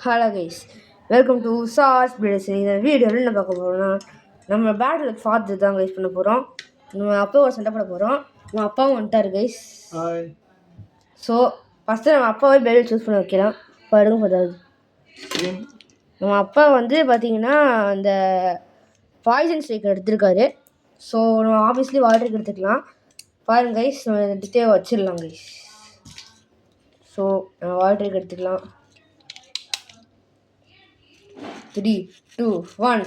Hello guys, welcome to sir's place. இந்த வீடியோவில் என்ன பார்க்க போகிறோம்னா, நம்ம பேட்டில் ஃபார்த்து தான் கைஸ் பண்ண போகிறோம். நம்ம அப்பாவை சண்டை போட போகிறோம். நம்ம அப்பாவும் வந்துட்டார் கைஸ். ஸோ ஃபஸ்ட்டு நம்ம அப்பாவே பேட்டில் சூஸ் பண்ண வைக்கலாம். பாருங்க பார்த்தாது நம்ம அப்பா வந்து பார்த்தீங்கன்னா அந்த பாய்சன் ஸ்ட்ரைக் எடுத்திருக்காரு. ஸோ நம்ம ஆப்வியஸ்லி வாட்டருக்கு எடுத்துக்கலாம். பாருங்க கைஸ், நம்ம எடுத்துகிட்டே வச்சிடலாம் கைஸ். ஸோ நம்ம வாட்டருக்கு எடுத்துக்கலாம். 3, 2, 1,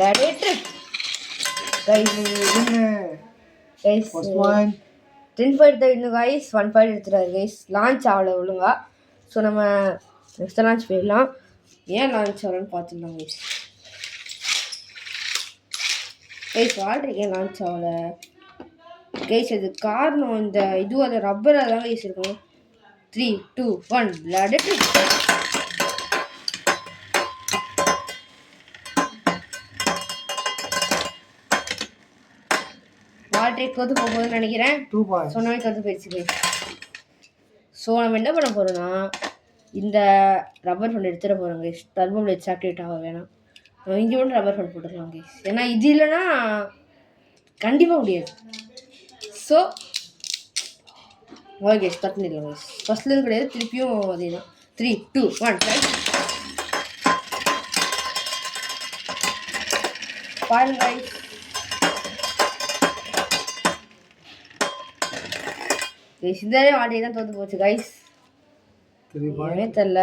let it trip. Guys, first one 10 point தான் இன்னும் guys. 1 point எடுத்துறாரு guys. லான்ச் ஆகல ஒழுங்கா. ஸோ நம்ம நெக்ஸ்ட் லான்ச் போயிடலாம். ஏன் லான்ச் ஆகலன்னு பார்த்துக்கலாம் guys. வாட்டருக்கு ஏன் லான்ச் ஆகல கைஸ்? அது காரணம் இந்த அது ரப்பராக தான் கைஸ் இருக்கும். 3, 2, 1, let it trip. வாட்டருக்கு கொத்து போகுதுன்னு நினைக்கிறேன். சொன்னாலே கொத்து போயிடுச்சு. ஸோ நம்ம என்ன பண்ண போகிறோம்னா, இந்த ரப்பர் ஃபண்ட் எடுத்துகிட்டு போகிறோம் கைஸ். டர்போ பிளேட்ஸ் ஆக்டிவேட் ஆக வேணாம். நம்ம இங்கே மட்டும் ரப்பர் ஃபண்ட் போட்டுக்கலாம் கைஸ். ஏன்னா இது இல்லைன்னா கண்டிப்பாக முடியாது. ஸோ ஓகே கைஸ், கட் பண்ணிடலாம் கைஸ். ஃபஸ்ட்லேருந்து கிடையாது, திருப்பியும் அதே தான். 3, 2, 1 பாருங்க கைஸ். சிந்தாரே வாட்டி தான் தோற்று போச்சு கைஸ். ஏன்னே தெரில,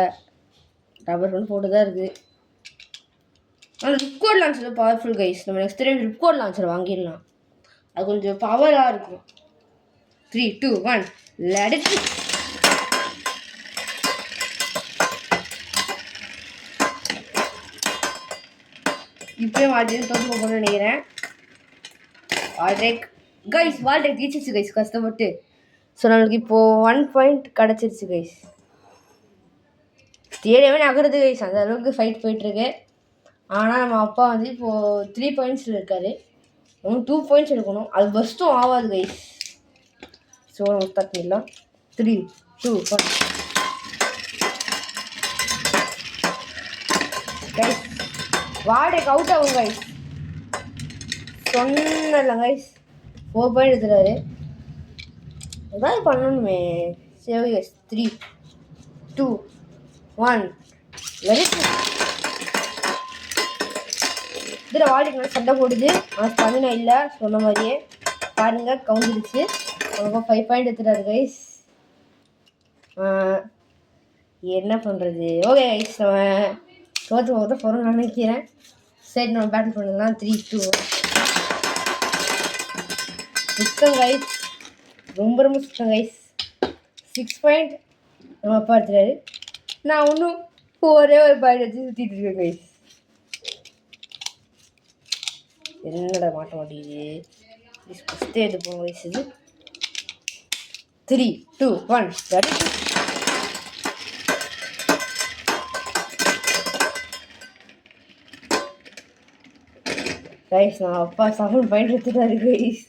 ரப்பர் ஃபண்ட் போட்டு தான் இருக்குது. ஆனால் ரிப்கோட் லான்ச்சர் பவர்ஃபுல் கைஸ். நம்ம நெக்ஸ்ட் டைம் ரிப்கோட் லான்ச்சர் வாங்கிடலாம். அது கொஞ்சம் பவராக இருக்கும். 3, 2, 1 let it trip. இப்போயே வாட்டி தோற்று போகணும்னு நினைக்கிறேன். வால்ட்ரேக் கைஸ், வால்ட்ரேக் ஜெயிச்சிச்சு கைஸ் கஷ்டப்பட்டு. ஸோ நம்மளுக்கு இப்போது 1 பாயிண்ட் கிடச்சிருச்சு கைஸ். ஸ்டேடியமே நகருது கைஸ், அந்த அளவுக்கு ஃபைட் போயிட்டுருக்கு. ஆனால் நம்ம அப்பா வந்து இப்போது 3 பாயிண்ட்ஸில் இருக்கார். நம்ம 2 பாயிண்ட்ஸ் எடுக்கணும். அது பெஸ்ட்டும் ஆகாது கைஸ். ஸோ நம்ம ஸ்டார்ட் பண்ணிடலாம். 3, 2, 1 கைஸ். வாடகைக்கு அவுட் ஆகும் கைஸ். சொன்னல கைஸ், 4 பாயிண்ட் எடுத்துறாரு. ஏதாவது பண்ணணுமே. சரி கைஸ், 3, 2, 1 வெரி இதில் வாடகைக்கு சண்டை போடுது. ஆனால் ஸ்டமினா இல்லை சொன்ன மாதிரியே. பாருங்க கவுந்துடுச்சு. அவங்க 5 பாயிண்ட் எடுத்துட்டாரு கைஸ். என்ன பண்ணுறது? ஓகே கைஸ், நம்ம தோற்று போக தான் போகிறோம்னு நினைக்கிறேன். சரி நம்ம பேட்டில் பண்ணலாம். 3, 2, 1 சுத்தம் கைஸ், ரொம்ப சுத்தம் கைஸ். 6 பாயிண்ட் நம்ம அப்பா எடுத்துறாரு. நான் இன்னும் ஒரே ஒரு பாயிண்ட் வச்சு சுற்றிட்டு இருக்கேன் கைஸ். என்னடா மாட்ட மாட்டேங்குது. ஃபஸ்ட்டே எடுப்போம் கைஸ். இது 3, 2, 1 ரெடி. கைஸ், நான் அப்பா 7 பாயிண்ட் எடுத்துட்டாரு கைஸ்.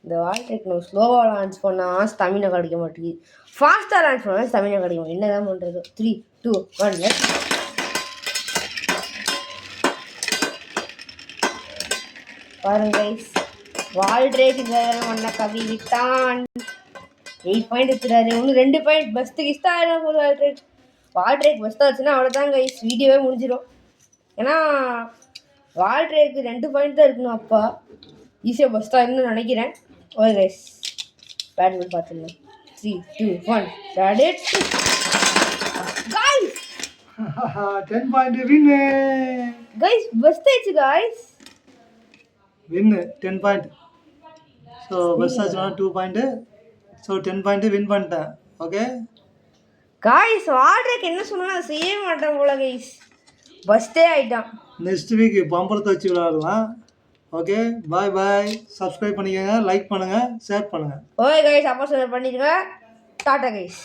இந்த வால்ட்ரேக் நம்ம ஸ்லோவாக லான்ச் பண்ணால் ஸ்டமினா கிடைக்க மாட்டேங்குது. ஃபாஸ்ட்டாக லான்ச் பண்ணால் ஸ்டமினா கிடைக்கும். என்ன தான் பண்ணுறது? 3, 2, 1 பாருங்க கைஸ், வால்ட்ரேக் இந்த ஒன்றை கவி விட்டான். 8 பாயிண்ட் எடுத்துறாரு. இன்னும் 2 பாயிண்ட் பெஸ்ட்டு கிஸ்டாக ஆகிடும் போது. வால்ட்ரேக் பெஸ்ட்டாக வச்சுன்னா அவ்வளோதான் கைஸ், வீடியோவே முடிஞ்சிடும். ஏன்னா வால்ட்ரேக்கு 2 பாயிண்ட் தான் இருக்கணும். அப்பா ஈஸியாக பெஸ்ட்டாக இருக்குன்னு நினைக்கிறேன். ஓகே கைஸ், பேட்மிண்டன் பார்த்துடலாம். 3, 2, 1 bad guys. 10 point win guys. Best ஆயிடுச்சு guys. Win 10 point. So best ஆச்சுன்னா 2 பாயிண்ட். ஸோ 10 பாயிண்ட் வின் பண்ணிட்டேன். ஓகே கைஸ், வால்ட்ரேக் என்ன சொன்னா அதை செய்ய மாட்டேன் போல கைஸ். பெஸ்ட்டே ஆகிட்டான். நெக்ஸ்ட் வீக் பம்பரத்தை வச்சு விளையாடலாம். ஓகே பாய் பாய். சப்ஸ்கிரைப் பண்ணிக்கோங்க, லைக் பண்ணுங்கள், ஷேர் பண்ணுங்கள். ஓகே கைஸ், அப்போ பண்ணிடுங்க. டாடா கைஸ்.